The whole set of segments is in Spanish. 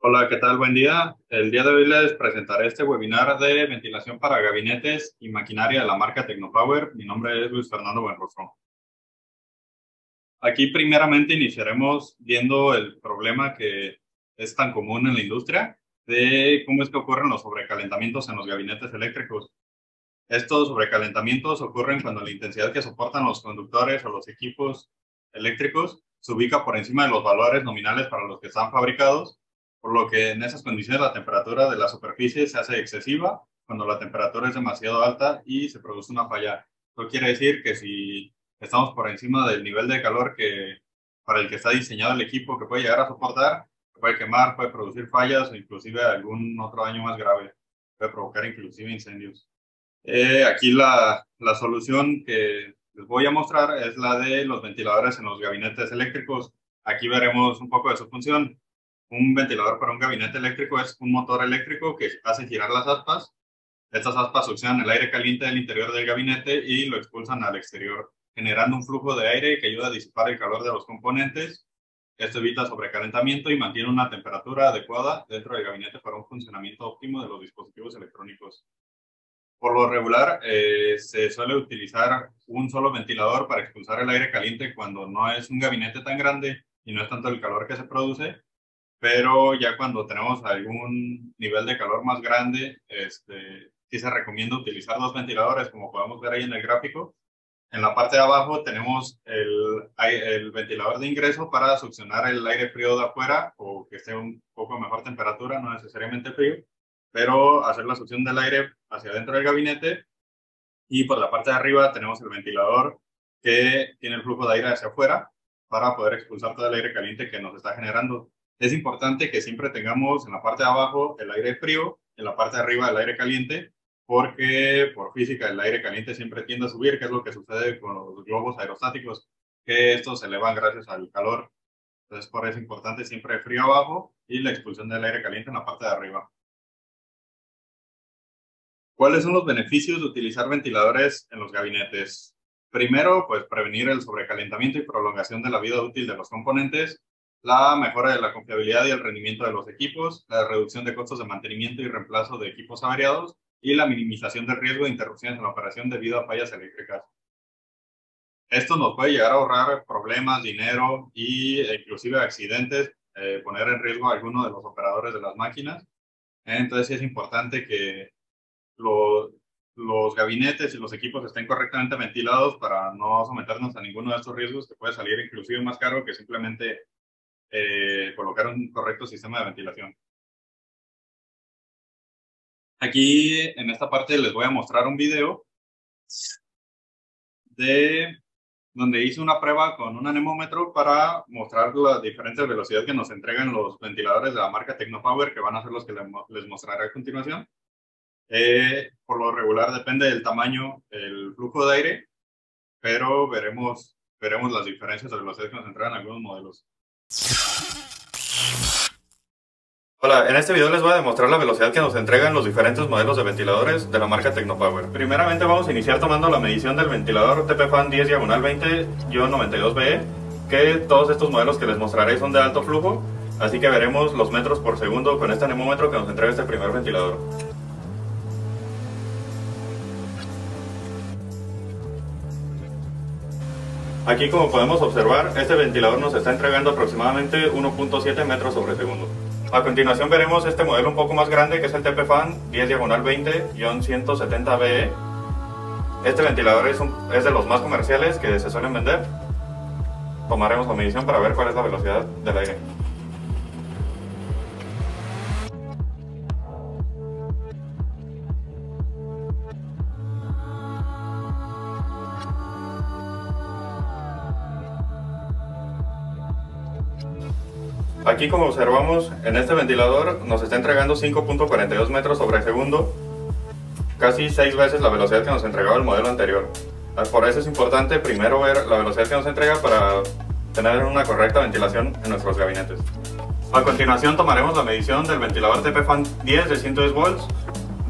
Hola, ¿qué tal? Buen día. El día de hoy les presentaré este webinar de ventilación para gabinetes y maquinaria de la marca Tecnopower. Mi nombre es Luis Fernando Buenrostro. Aquí primeramente iniciaremos viendo el problema que es tan común en la industria de cómo es que ocurren los sobrecalentamientos en los gabinetes eléctricos. Estos sobrecalentamientos ocurren cuando la intensidad que soportan los conductores o los equipos eléctricos se ubica por encima de los valores nominales para los que están fabricados, por lo que en esas condiciones la temperatura de la superficie se hace excesiva cuando la temperatura es demasiado alta y se produce una falla. Esto quiere decir que si estamos por encima del nivel de calor para el que está diseñado el equipo que puede llegar a soportar, puede quemar, puede producir fallas o inclusive algún otro daño más grave, puede provocar inclusive incendios. Aquí la solución que les voy a mostrar es la de los ventiladores en los gabinetes eléctricos. Aquí veremos un poco de su función. Un ventilador para un gabinete eléctrico es un motor eléctrico que hace girar las aspas. Estas aspas succionan el aire caliente del interior del gabinete y lo expulsan al exterior, generando un flujo de aire que ayuda a disipar el calor de los componentes. Esto evita sobrecalentamiento y mantiene una temperatura adecuada dentro del gabinete para un funcionamiento óptimo de los dispositivos electrónicos. Por lo regular, se suele utilizar un solo ventilador para expulsar el aire caliente cuando no es un gabinete tan grande y no es tanto el calor que se produce, pero ya cuando tenemos algún nivel de calor más grande, sí se recomienda utilizar dos ventiladores, como podemos ver ahí en el gráfico. En la parte de abajo tenemos el ventilador de ingreso para succionar el aire frío de afuera o que esté un poco a mejor temperatura, no necesariamente frío, pero hacer la succión del aire hacia adentro del gabinete. Y por la parte de arriba tenemos el ventilador que tiene el flujo de aire hacia afuera para poder expulsar todo el aire caliente que nos está generando. Es importante que siempre tengamos en la parte de abajo el aire frío, en la parte de arriba el aire caliente, porque por física el aire caliente siempre tiende a subir, que es lo que sucede con los globos aerostáticos, que estos se elevan gracias al calor. Entonces, por eso es importante siempre el frío abajo y la expulsión del aire caliente en la parte de arriba. ¿Cuáles son los beneficios de utilizar ventiladores en los gabinetes? Primero, pues prevenir el sobrecalentamiento y prolongación de la vida útil de los componentes, la mejora de la confiabilidad y el rendimiento de los equipos, la reducción de costos de mantenimiento y reemplazo de equipos averiados y la minimización del riesgo de interrupciones en la operación debido a fallas eléctricas. Esto nos puede llegar a ahorrar problemas, dinero e inclusive accidentes, poner en riesgo a alguno de los operadores de las máquinas. Entonces sí es importante que lo- los gabinetes y los equipos estén correctamente ventilados para no someternos a ninguno de estos riesgos que puede salir inclusive más caro que simplemente colocar un correcto sistema de ventilación. Aquí en esta parte les voy a mostrar un video de donde hice una prueba con un anemómetro para mostrar la diferente velocidad que nos entregan los ventiladores de la marca Tecnopower, que van a ser los que les mostraré a continuación. Por lo regular depende del tamaño, el flujo de aire, pero veremos las diferencias de velocidad que nos entregan algunos modelos. Hola, en este video les voy a demostrar la velocidad que nos entregan los diferentes modelos de ventiladores de la marca Tecnopower. Primeramente vamos a iniciar tomando la medición del ventilador TP-Fan 10/20-92BE, que todos estos modelos que les mostraré son de alto flujo, así que veremos los metros por segundo con este anemómetro que nos entrega este primer ventilador. Aquí, como podemos observar, este ventilador nos está entregando aproximadamente 1.7 metros sobre segundo. A continuación veremos este modelo un poco más grande, que es el TP-Fan 10/20-170BE. Este ventilador es de los más comerciales que se suelen vender. Tomaremos la medición para ver cuál es la velocidad del aire. Aquí, como observamos, en este ventilador nos está entregando 5.42 metros sobre segundo, casi 6 veces la velocidad que nos entregaba el modelo anterior. Por eso es importante primero ver la velocidad que nos entrega para tener una correcta ventilación en nuestros gabinetes. A continuación tomaremos la medición del ventilador TP-Fan 10 de 110 volts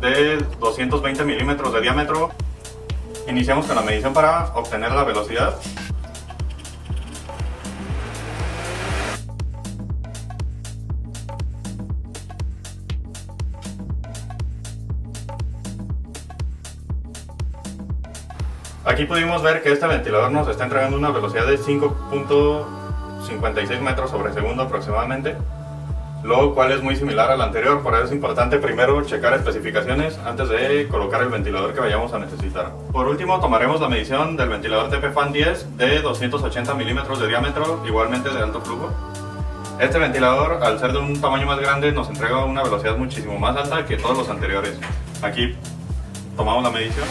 de 220 milímetros de diámetro. Iniciamos con la medición para obtener la velocidad. Aquí pudimos ver que este ventilador nos está entregando una velocidad de 5.56 metros sobre segundo aproximadamente, lo cual es muy similar al anterior. Por eso es importante primero checar especificaciones antes de colocar el ventilador que vayamos a necesitar. Por último, tomaremos la medición del ventilador TP Fan 10 de 280 milímetros de diámetro, igualmente de alto flujo. Este ventilador, al ser de un tamaño más grande, nos entrega una velocidad muchísimo más alta que todos los anteriores. Aquí tomamos la medición.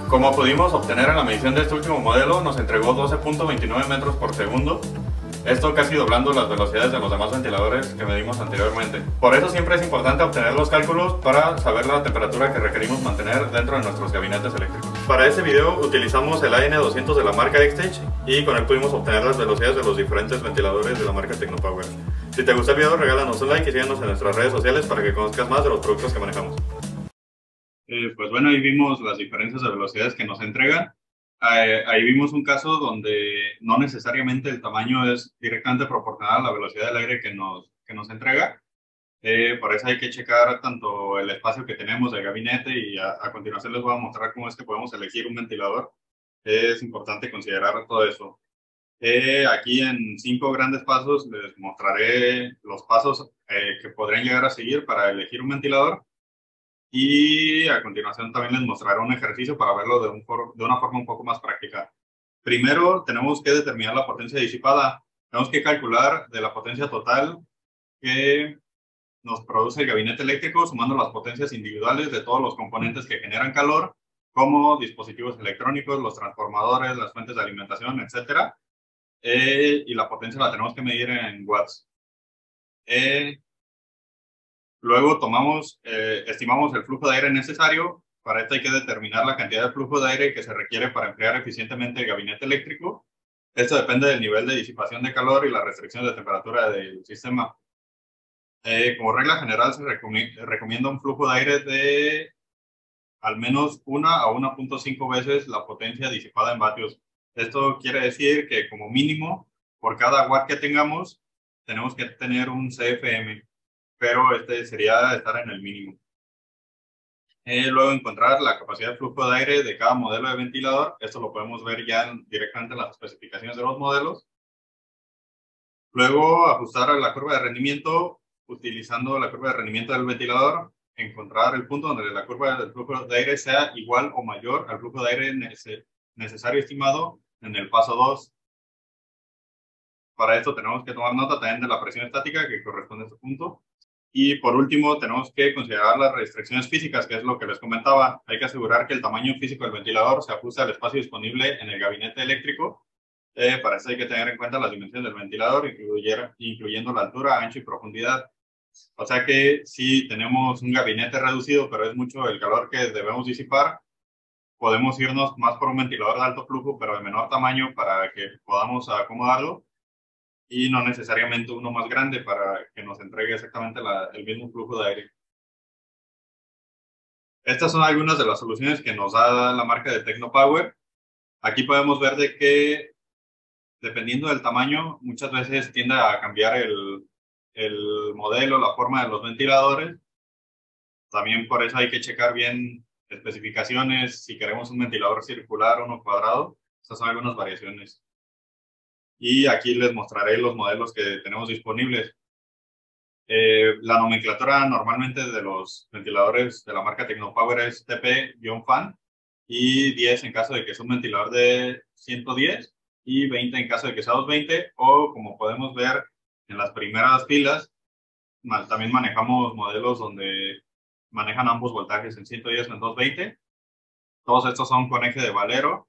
Como pudimos obtener en la medición de este último modelo, nos entregó 12.29 metros por segundo. Esto casi doblando las velocidades de los demás ventiladores que medimos anteriormente. Por eso siempre es importante obtener los cálculos para saber la temperatura que requerimos mantener dentro de nuestros gabinetes eléctricos. Para este video utilizamos el AN200 de la marca X-Stage y con él pudimos obtener las velocidades de los diferentes ventiladores de la marca Tecnopower. Si te gustó el video, regálanos un like y síganos en nuestras redes sociales para que conozcas más de los productos que manejamos. Pues bueno, ahí vimos las diferencias de velocidades que nos entregan. Ahí vimos un caso donde no necesariamente el tamaño es directamente proporcional a la velocidad del aire que nos entrega. Por eso hay que checar tanto el espacio que tenemos del gabinete y a continuación les voy a mostrar cómo es que podemos elegir un ventilador. Es importante considerar todo eso. Aquí en 5 grandes pasos les mostraré los pasos que podrían llegar a seguir para elegir un ventilador. Y a continuación también les mostraré un ejercicio para verlo de una forma un poco más práctica. Primero tenemos que determinar la potencia disipada. Tenemos que calcular de la potencia total que nos produce el gabinete eléctrico, sumando las potencias individuales de todos los componentes que generan calor, como dispositivos electrónicos, los transformadores, las fuentes de alimentación, etc. Y la potencia la tenemos que medir en watts. Luego estimamos el flujo de aire necesario. Para esto hay que determinar la cantidad de flujo de aire que se requiere para enfriar eficientemente el gabinete eléctrico. Esto depende del nivel de disipación de calor y la restricción de temperatura del sistema. Como regla general se recomienda un flujo de aire de al menos 1 a 1.5 veces la potencia disipada en vatios. Esto quiere decir que como mínimo, por cada watt que tengamos, tenemos que tener un CFM. Pero este sería estar en el mínimo. Luego encontrar la capacidad de flujo de aire de cada modelo de ventilador. Esto lo podemos ver ya directamente en las especificaciones de los modelos. Luego ajustar la curva de rendimiento utilizando la curva de rendimiento del ventilador. Encontrar el punto donde la curva del flujo de aire sea igual o mayor al flujo de aire necesario estimado en el paso 2. Para esto tenemos que tomar nota también de la presión estática que corresponde a este punto. Y por último, tenemos que considerar las restricciones físicas, que es lo que les comentaba. Hay que asegurar que el tamaño físico del ventilador se ajuste al espacio disponible en el gabinete eléctrico. Para eso hay que tener en cuenta las dimensiones del ventilador, incluyendo la altura, ancho y profundidad. O sea que si tenemos un gabinete reducido, pero es mucho el calor que debemos disipar, podemos irnos más por un ventilador de alto flujo, pero de menor tamaño para que podamos acomodarlo, y no necesariamente uno más grande para que nos entregue exactamente el mismo flujo de aire. Estas son algunas de las soluciones que nos da la marca de Tecnopower. Aquí podemos ver de que dependiendo del tamaño, muchas veces tiende a cambiar el modelo, la forma de los ventiladores. También por eso hay que checar bien especificaciones, si queremos un ventilador circular o uno cuadrado. Estas son algunas variaciones. Y aquí les mostraré los modelos que tenemos disponibles. La nomenclatura normalmente de los ventiladores de la marca Tecnopower es TP-Fan y 10 en caso de que sea un ventilador de 110 y 20 en caso de que sea 220, o como podemos ver en las primeras filas, también manejamos modelos donde manejan ambos voltajes en 110 o en 220. Todos estos son con eje de Valero.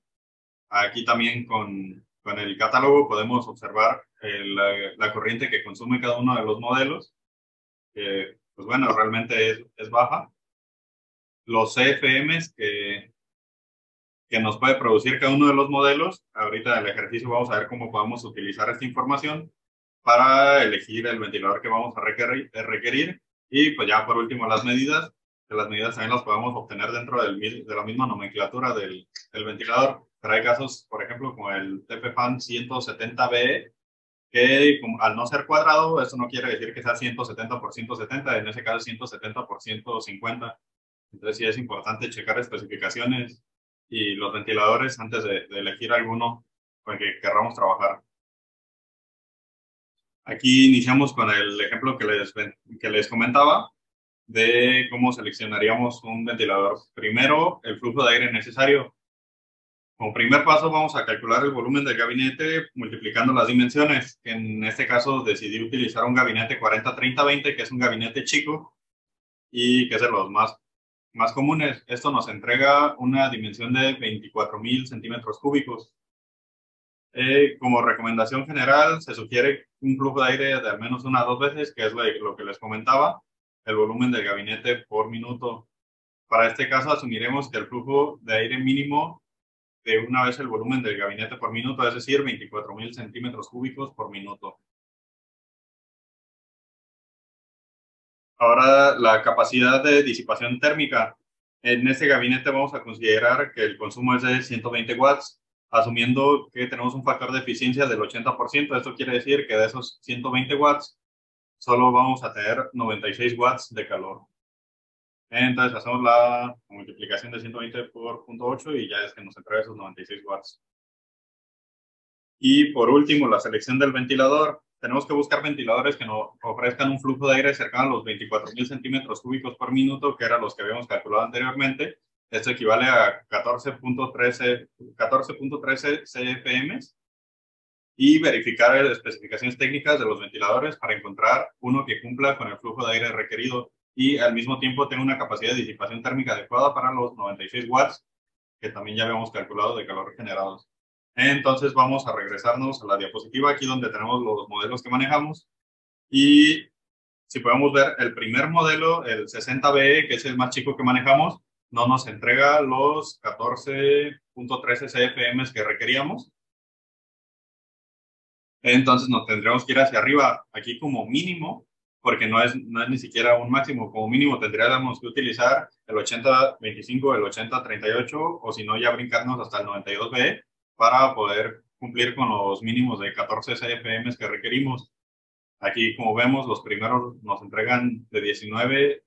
Aquí también con el catálogo podemos observar la corriente que consume cada uno de los modelos, que pues bueno, realmente es baja. Los CFMs que nos puede producir cada uno de los modelos. Ahorita en el ejercicio vamos a ver cómo podemos utilizar esta información para elegir el ventilador que vamos a requerir. Y pues ya por último las medidas, que las medidas también las podemos obtener dentro de la misma nomenclatura del ventilador. Pero hay casos, por ejemplo, como el TP Fan 170BE, que al no ser cuadrado, esto no quiere decir que sea 170 por 170, en ese caso es 170 por 150. Entonces sí es importante checar especificaciones y los ventiladores antes de elegir alguno con el que querramos trabajar. Aquí iniciamos con el ejemplo que les comentaba de cómo seleccionaríamos un ventilador. Primero, el flujo de aire necesario. Como primer paso, vamos a calcular el volumen del gabinete multiplicando las dimensiones. En este caso, decidí utilizar un gabinete 40-30-20, que es un gabinete chico y que es de los más comunes. Esto nos entrega una dimensión de 24,000 centímetros cúbicos. Como recomendación general, se sugiere un flujo de aire de al menos 1 a 2 veces, que es lo que les comentaba, el volumen del gabinete por minuto. Para este caso, asumiremos que el flujo de aire mínimo de una vez el volumen del gabinete por minuto, es decir, 24,000 centímetros cúbicos por minuto. Ahora, la capacidad de disipación térmica. En este gabinete vamos a considerar que el consumo es de 120 watts, asumiendo que tenemos un factor de eficiencia del 80%. Esto quiere decir que de esos 120 watts, solo vamos a tener 96 watts de calor. Entonces hacemos la multiplicación de 120 por 0.8 y ya es que nos entrega esos 96 watts. Y por último, la selección del ventilador. Tenemos que buscar ventiladores que nos ofrezcan un flujo de aire cercano a los 24,000 centímetros cúbicos por minuto, que eran los que habíamos calculado anteriormente. Esto equivale a 14.13 CFM. Y verificar las especificaciones técnicas de los ventiladores para encontrar uno que cumpla con el flujo de aire requerido y al mismo tiempo tenga una capacidad de disipación térmica adecuada para los 96 watts, que también ya habíamos calculado de calor generados. Entonces vamos a regresarnos a la diapositiva aquí donde tenemos los modelos que manejamos y si podemos ver el primer modelo, el 60BE, que es el más chico que manejamos, no nos entrega los 14.13 CFM que requeríamos. Entonces nos tendremos que ir hacia arriba aquí como mínimo, porque no es ni siquiera un máximo. Como mínimo tendríamos que utilizar el 80-25, el 80-38 o si no ya brincarnos hasta el 92B para poder cumplir con los mínimos de 14 CFM que requerimos. Aquí, como vemos, los primeros nos entregan de 19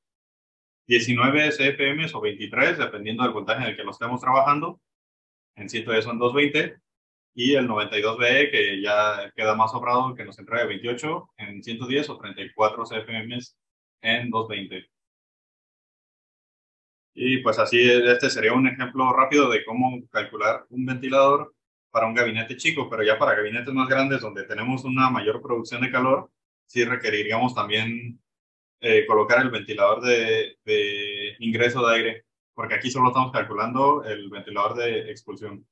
CFM o 23, dependiendo del voltaje en el que lo estemos trabajando. En 110 son 220. Y el 92BE, que ya queda más sobrado, que nos entrega 28 en 110 o 34 CFM en 220. Y pues así, este sería un ejemplo rápido de cómo calcular un ventilador para un gabinete chico, pero ya para gabinetes más grandes donde tenemos una mayor producción de calor, sí requeriríamos también colocar el ventilador de ingreso de aire, porque aquí solo estamos calculando el ventilador de expulsión,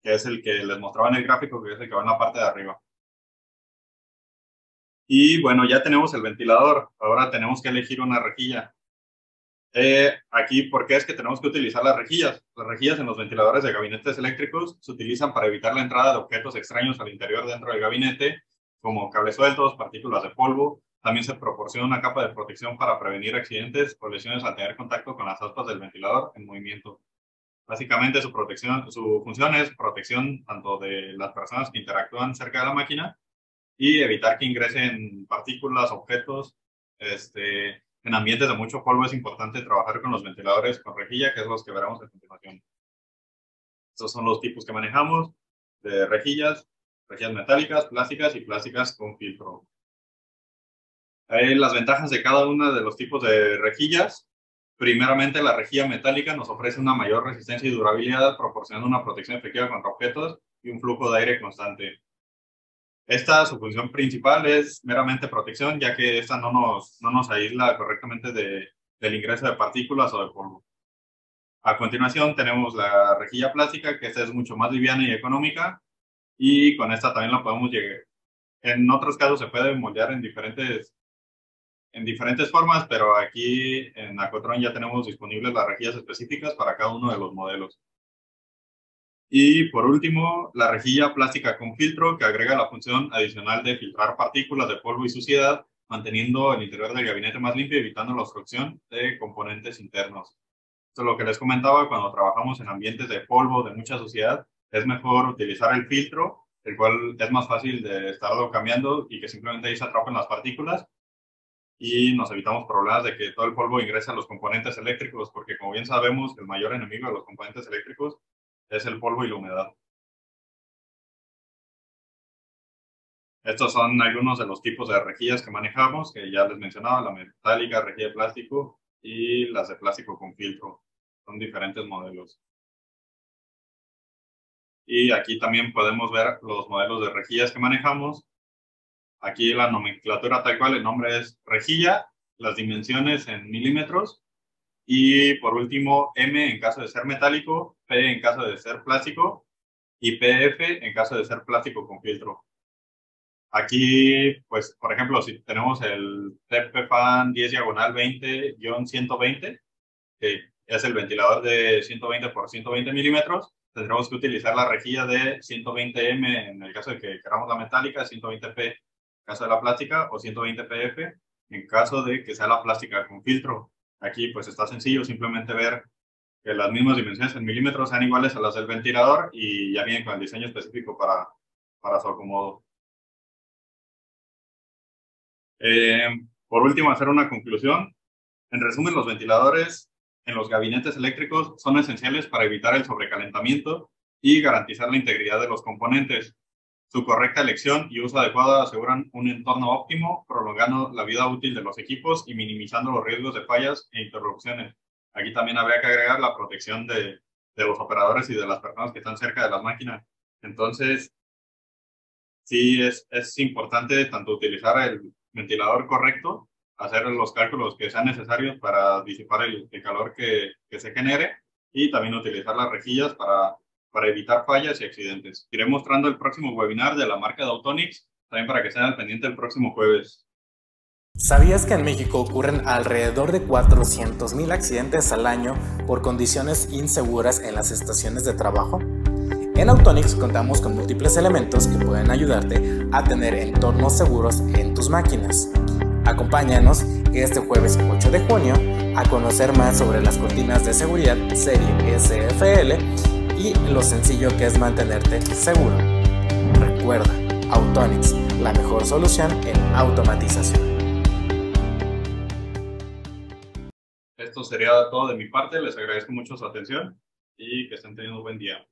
que es el que les mostraba en el gráfico, que es el que va en la parte de arriba. Y bueno, ya tenemos el ventilador, ahora tenemos que elegir una rejilla. Aquí, ¿por qué es que tenemos que utilizar las rejillas? Las rejillas en los ventiladores de gabinetes eléctricos se utilizan para evitar la entrada de objetos extraños al interior dentro del gabinete, como cables sueltos, partículas de polvo. También se proporciona una capa de protección para prevenir accidentes o lesiones al tener contacto con las aspas del ventilador en movimiento. Básicamente su función es protección tanto de las personas que interactúan cerca de la máquina y evitar que ingresen partículas, objetos. En ambientes de mucho polvo es importante trabajar con los ventiladores con rejilla, que es los que veremos a continuación. Estos son los tipos que manejamos de rejillas metálicas, plásticas y plásticas con filtro. Las ventajas de cada uno de los tipos de rejillas. Primeramente, la rejilla metálica nos ofrece una mayor resistencia y durabilidad, proporcionando una protección efectiva contra objetos y un flujo de aire constante. Su función principal es meramente protección, ya que esta no nos aísla correctamente del ingreso de partículas o de polvo. A continuación tenemos la rejilla plástica, que esta es mucho más liviana y económica, y con esta también la podemos llegar. En otros casos se puede moldear en diferentes formas, pero aquí en Acotron ya tenemos disponibles las rejillas específicas para cada uno de los modelos. Y por último, la rejilla plástica con filtro, que agrega la función adicional de filtrar partículas de polvo y suciedad, manteniendo el interior del gabinete más limpio y evitando la obstrucción de componentes internos. Esto es lo que les comentaba, cuando trabajamos en ambientes de polvo, de mucha suciedad, es mejor utilizar el filtro el cual es más fácil de estarlo cambiando y que simplemente ahí se atrapen las partículas y nos evitamos problemas de que todo el polvo ingrese a los componentes eléctricos, porque como bien sabemos, el mayor enemigo de los componentes eléctricos es el polvo y la humedad. Estos son algunos de los tipos de rejillas que manejamos, que ya les mencionaba, la metálica, rejilla de plástico y las de plástico con filtro. Son diferentes modelos. Y aquí también podemos ver los modelos de rejillas que manejamos. Aquí la nomenclatura tal cual, el nombre es rejilla, las dimensiones en milímetros y por último M en caso de ser metálico, P en caso de ser plástico y PF en caso de ser plástico con filtro. Aquí, pues, por ejemplo, si tenemos el TPFAN 10 diagonal 20-120, que es el ventilador de 120 por 120 milímetros, tendremos que utilizar la rejilla de 120M en el caso de que queramos la metálica, 120P en caso de la plástica o 120PF en caso de que sea la plástica con filtro. Aquí pues está sencillo, simplemente ver que las mismas dimensiones en milímetros sean iguales a las del ventilador y ya vienen con el diseño específico para su acomodo. Por último, hacer una conclusión. En resumen, los ventiladores en los gabinetes eléctricos son esenciales para evitar el sobrecalentamiento y garantizar la integridad de los componentes. Su correcta elección y uso adecuado aseguran un entorno óptimo, prolongando la vida útil de los equipos y minimizando los riesgos de fallas e interrupciones. Aquí también habría que agregar la protección de los operadores y de las personas que están cerca de las máquinas. Entonces, sí es importante tanto utilizar el ventilador correcto, hacer los cálculos que sean necesarios para disipar el calor que se genere y también utilizar las rejillas para evitar fallas y accidentes. Iré mostrando el próximo webinar de la marca de Autonix, también para que estén al pendiente el próximo jueves. ¿Sabías que en México ocurren alrededor de 400,000 accidentes al año por condiciones inseguras en las estaciones de trabajo? En Autonix contamos con múltiples elementos que pueden ayudarte a tener entornos seguros en tus máquinas. Acompáñanos este jueves 8 de junio a conocer más sobre las cortinas de seguridad serie SFL y lo sencillo que es mantenerte seguro. Recuerda, Autonix, la mejor solución en automatización. Esto sería todo de mi parte, les agradezco mucho su atención y que estén teniendo un buen día.